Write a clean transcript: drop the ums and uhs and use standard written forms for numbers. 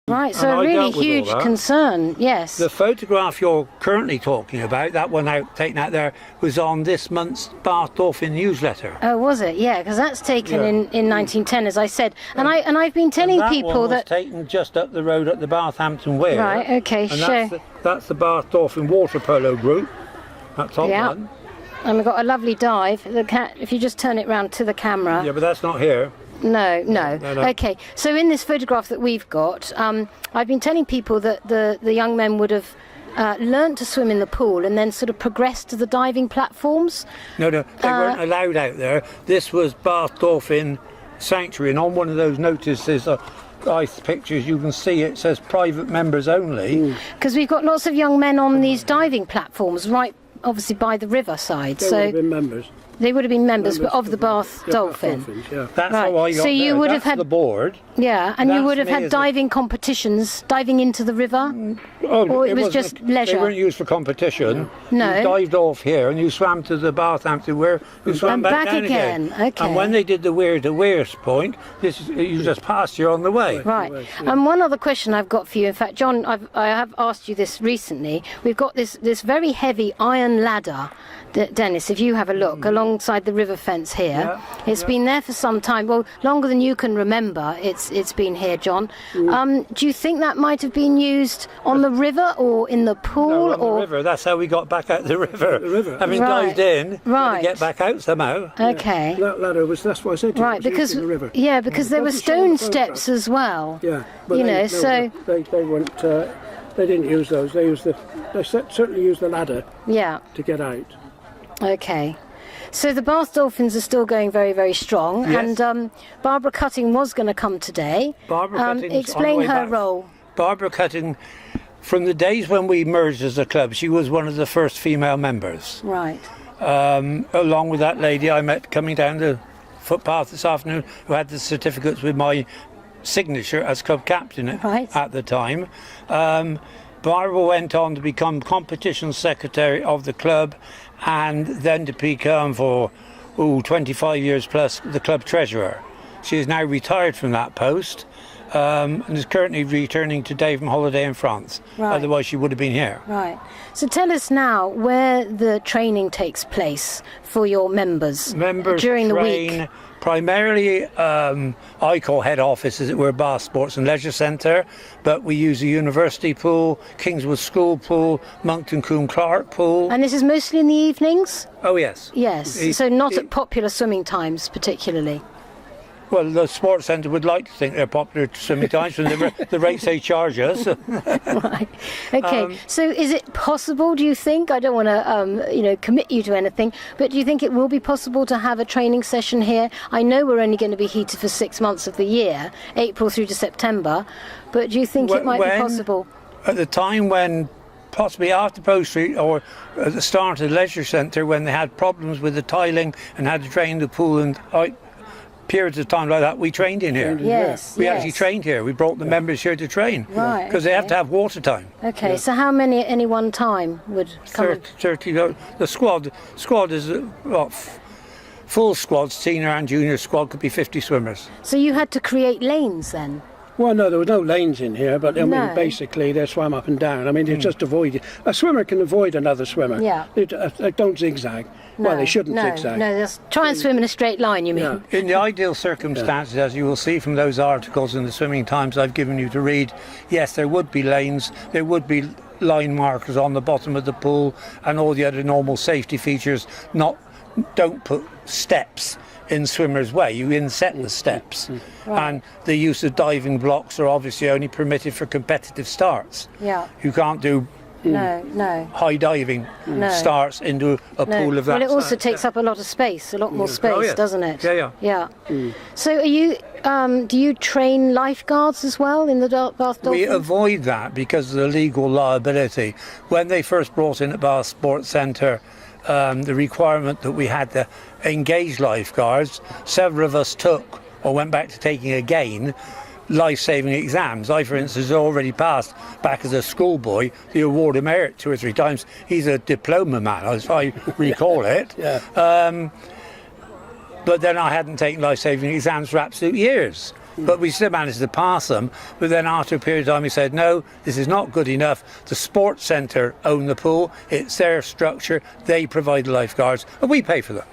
Right, so a really huge concern, yes. The photograph you're currently talking about, that one taken out there, was on this month's Bath Dolphin newsletter. Oh, was it? Yeah, because that's taken in 1910, as I said. And I've been telling people one was that taken just up the road at the Bathampton Weir. Right, okay, and that's the Bath Dolphin water polo group. That top one. And we've got a lovely dive. If you just turn it round to the camera. Yeah, but that's not here. No. Okay, so in this photograph that we've got, I've been telling people that the young men would have learnt to swim in the pool and then sort of progressed to the diving platforms. No, they weren't allowed out there. This was Bath Dolphin Sanctuary, and on one of those notices, ice pictures, you can see it says private members only. Because we've got lots of young men on these diving platforms, right, obviously by the riverside. They would have been members. They would have been members but of the Bath Dolphin. Dolphins, yeah. That's how I got so you there. would That's have had the board. Yeah, and you would have That's had diving competitions, diving into the river, or it was just leisure. They weren't used for competition. No. You dived off here and you swam to the Bathampton Weir. You swam back down again. Okay. And when they did the weir to weirs point, you just passed here on the way. Right. And one other question I've got for you. In fact, John, I have asked you this recently. We've got this very heavy iron ladder. Dennis, if you have a look alongside the river fence here, it's been there for some time. Well, longer than you can remember. It's been here, John. Do you think that might have been used on the river or in the pool? No, on the river. That's how we got back out the river. The river. Having dived in, to get back out somehow. Okay. That ladder was. That's why I said. Right, because the river. Yeah, because there were stone steps as well. Yeah, but they weren't. They didn't use those. They certainly used the ladder. Yeah. To get out. Okay. So the Bath Dolphins are still going very, very strong, yes. And Barbara Cutting was going to come today. Barbara Cutting, explain her role. Barbara Cutting, from the days when we merged as a club, she was one of the first female members. Right. Along with that lady I met coming down the footpath this afternoon, who had the certificates with my signature as club captain at the time. Barbara went on to become competition secretary of the club and then to become for 25 years plus the club treasurer. She is now retired from that post and is currently returning today from holiday in France. Otherwise she would have been here. Right. So tell us now where the training takes place for your members during the week. Primarily, I call head office, as it were, Bath Sports and Leisure Centre, but we use the University Pool, Kingswood School Pool, Monkton Combe Clark Pool. And this is mostly in the evenings? Oh, yes. Yes, so not at popular swimming times particularly? Well, the sports centre would like to think they're popular swimming times when the rates they charge us. Right. Okay. So, is it possible? Do you think? I don't want to, commit you to anything, but do you think it will be possible to have a training session here? I know we're only going to be heated for 6 months of the year, April through to September, but do you think it might be possible? At the time when, possibly after Bow Street or at the start of the leisure centre, when they had problems with the tiling and had to drain the pool and periods of time like that, we trained in here. Yes, we actually trained here. We brought the members here to train. Right. Because they have to have water time. Okay, so how many at any one time would come? 30. The squad is, full squad, senior and junior squad, could be 50 swimmers. So you had to create lanes then? Well, no, there were no lanes in here, but I mean, basically they swam up and down. I mean, they just avoided. A swimmer can avoid another swimmer. Yeah. They don't zigzag. No, well, they shouldn't zigzag. No, just try and swim in a straight line, you mean? Yeah. In the ideal circumstances, as you will see from those articles in the Swimming Times I've given you to read, yes, there would be lanes, there would be line markers on the bottom of the pool and all the other normal safety features. Don't put steps in swimmer's way, you inset the steps. Right. And the use of diving blocks are obviously only permitted for competitive starts. Yeah. You can't do high diving starts into a pool of that. Well, it also takes up a lot of space, a lot more space, doesn't it? Yeah. So are you, do you train lifeguards as well in the Bath Dolphins? We avoid that because of the legal liability. When they first brought in at Bath Sports Centre the requirement that we had to engage lifeguards, several of us took or went back to taking again life-saving exams. I, for instance, already passed back as a schoolboy the award of merit 2 or 3 times. He's a diploma man, as I recall it. But then I hadn't taken life-saving exams for absolute years. but we still managed to pass them. But then after a period of time we said, no, this is not good enough. The sports centre own the pool, it's their structure, they provide the lifeguards, and we pay for them.